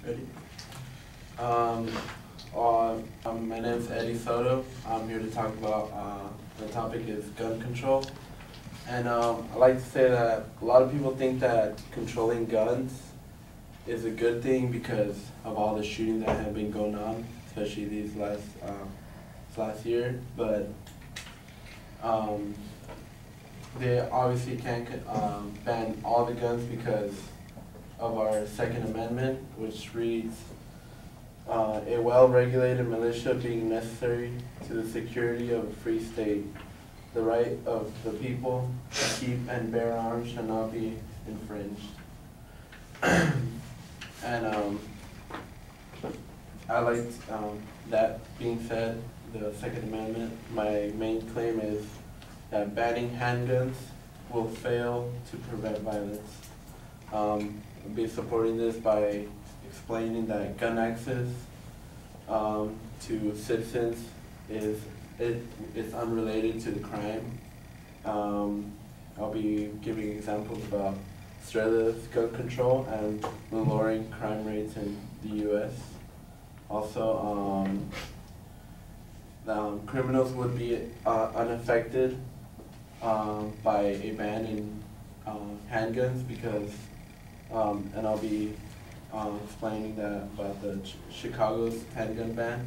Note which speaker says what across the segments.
Speaker 1: Ready? My name is Eddie Soto. I'm here to talk about the topic is gun control. And I like to say that a lot of people think that controlling guns is a good thing because of all the shootings that have been going on, especially these last year. But they obviously can't ban all the guns because of our Second Amendment, which reads, a well-regulated militia being necessary to the security of a free state. The right of the people to keep and bear arms shall not be infringed. And I like, that being said, the Second Amendment, my main claim is that banning handguns will fail to prevent violence. I'll be supporting this by explaining that gun access to citizens is unrelated to the crime. I'll be giving examples about Australia's gun control and the lowering crime rates in the U.S. Also, criminals would be unaffected by a ban in handguns because, and I'll be explaining that about the Chicago's handgun ban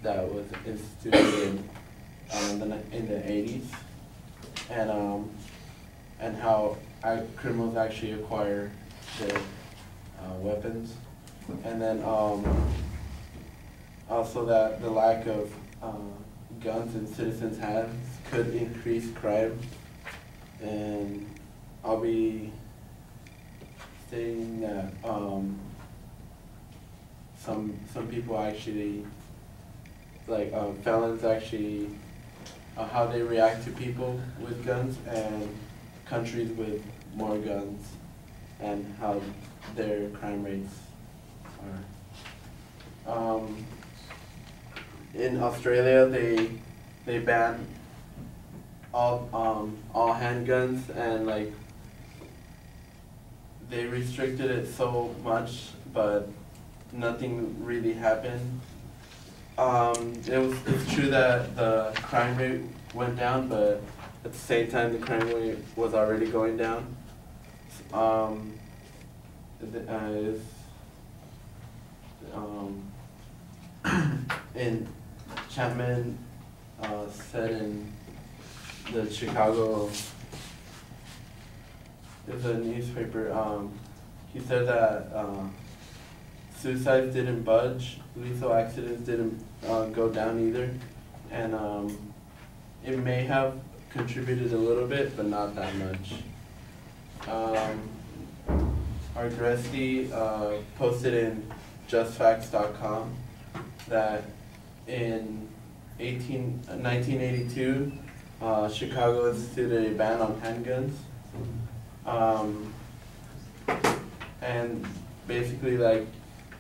Speaker 1: that was instituted in the 80s, and how criminals actually acquire their weapons, and then also that the lack of guns in citizens' hands could increase crime, and I'll be stating that some people actually, like felons actually, how they react to people with guns, and countries with more guns, and how their crime rates are. In Australia, they ban all handguns, and like they restricted it so much, but nothing really happened. It's true that the crime rate went down, but at the same time the crime rate was already going down. In Chapman said in the Chicago, there's a newspaper, he said that suicides didn't budge, lethal accidents didn't go down either, and it may have contributed a little bit, but not that much. Argresti posted in justfacts.com that in 1982, Chicago instituted a ban on handguns, and basically like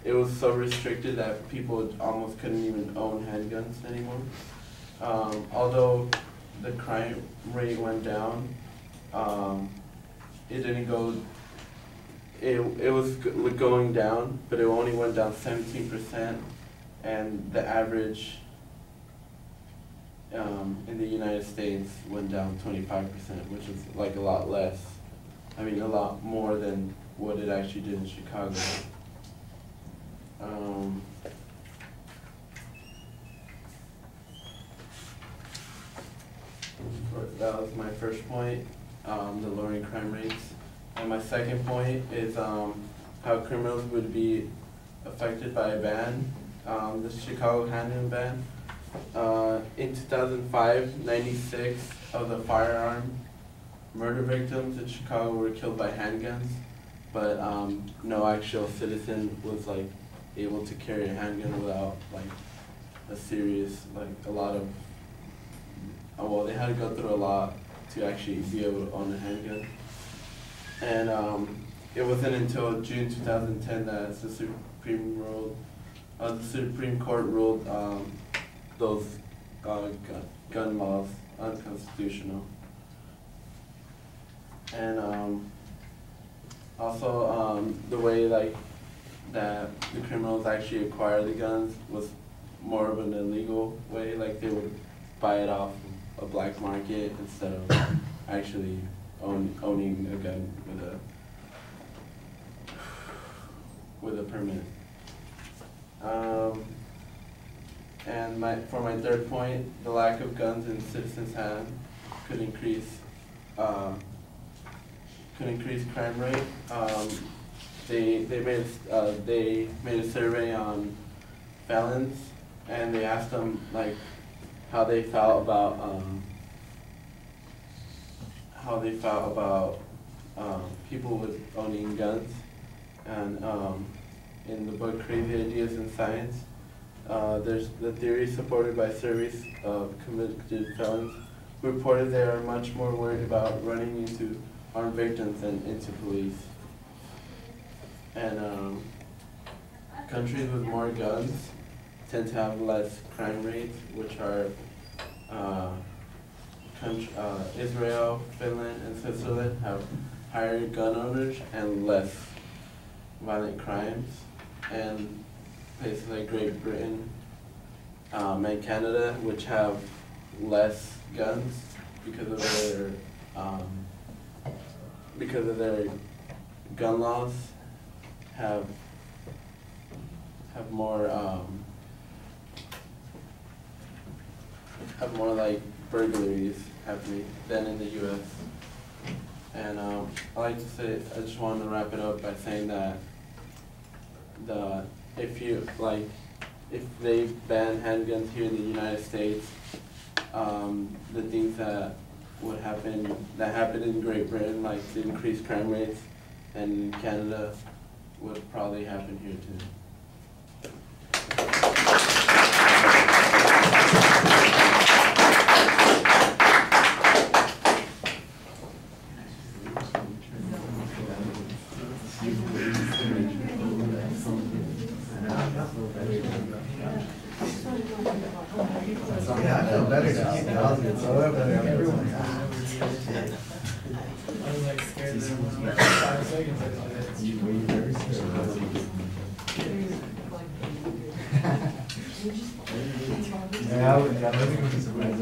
Speaker 1: it was so restricted that people almost couldn't even own handguns anymore. Although the crime rate went down, it didn't go. It was going down, but it only went down 17%, and the average in the United States went down 25%, which is like a lot less. I mean, a lot more than what it actually did in Chicago. That was my first point, the lowering crime rates. And my second point is how criminals would be affected by a ban, the Chicago handgun ban. In 2005, 96 of the firearm murder victims in Chicago were killed by handguns, but no actual citizen was like able to carry a handgun without like a serious, like a lot of, well, they had to go through a lot to actually be able to own a handgun. And it wasn't until June 2010 that the Supreme Court ruled those gun laws unconstitutional. And also the way like that the criminals actually acquire the guns was more of an illegal way, like they would buy it off a black market instead of actually owning a gun with a permit. And for my third point, the lack of guns in citizens' hands could increase crime rate. They made a survey on felons, and they asked them like how they felt about people with owning guns. And in the book Crazy Ideas in Science, there's the theory supported by surveys of convicted felons who reported they are much more worried about running into armed victims than into police. And countries with more guns tend to have less crime rates, which are Israel, Finland, and Switzerland have higher gun owners and less violent crimes. And places like Great Britain and Canada, which have less guns because of their gun laws, have more like burglaries happening than in the U.S. And I like to say, I just want to wrap it up by saying that if they ban handguns here in the United States, the things that happened in Great Britain, like the increased crime rates, and in Canada, would probably happen here too.
Speaker 2: Yeah, I feel better now. Everyone.
Speaker 3: I was like scared that 5 seconds
Speaker 2: Yeah, I would be surprised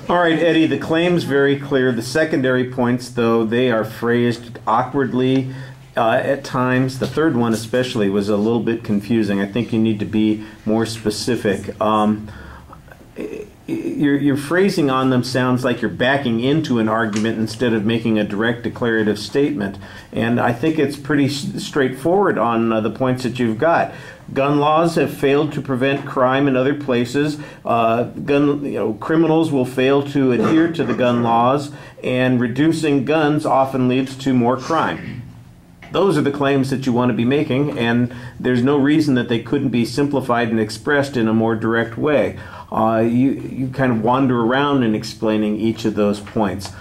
Speaker 4: All right, Eddie, the claim's very clear. The secondary points, though, they are phrased awkwardly at times. The third one especially was a little bit confusing. I think you need to be more specific. Your phrasing on them sounds like you're backing into an argument instead of making a direct declarative statement. And I think it's pretty straightforward on the points that you've got. Gun laws have failed to prevent crime in other places. Criminals will fail to adhere to the gun laws, and reducing guns often leads to more crime. Those are the claims that you want to be making, and there's no reason that they couldn't be simplified and expressed in a more direct way. You kind of wander around in explaining each of those points.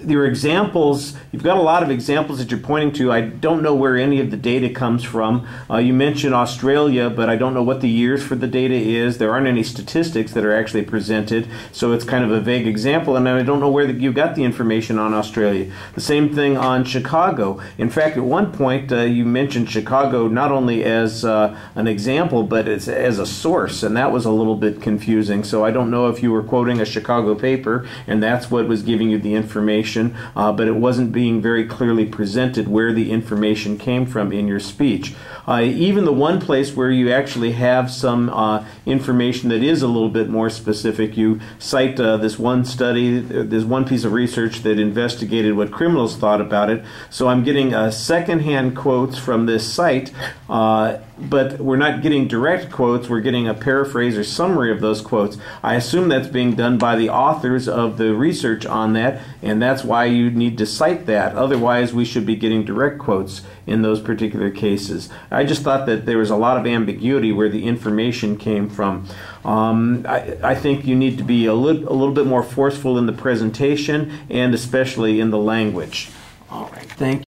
Speaker 4: Your examples, you've got a lot of examples that you're pointing to. I don't know where any of the data comes from. You mentioned Australia, but I don't know what the years for the data is. There aren't any statistics that are actually presented, so it's kind of a vague example, and I don't know where you got the information on Australia. The same thing on Chicago. In fact, at one point, you mentioned Chicago not only as an example, but as a source, and that was a little bit confusing. So I don't know if you were quoting a Chicago paper, and that's what was giving you the information. But it wasn't being very clearly presented where the information came from in your speech. Even the one place where you actually have some information that is a little bit more specific, you cite this one study, this one piece of research that investigated what criminals thought about it. So I'm getting secondhand quotes from this site, but we're not getting direct quotes. We're getting a paraphrase or summary of those quotes. I assume that's being done by the authors of the research on that, and that's why you need to cite that. Otherwise, we should be getting direct quotes in those particular cases. I just thought that there was a lot of ambiguity where the information came from. I think you need to be a little bit more forceful in the presentation and especially in the language. All right, thank you.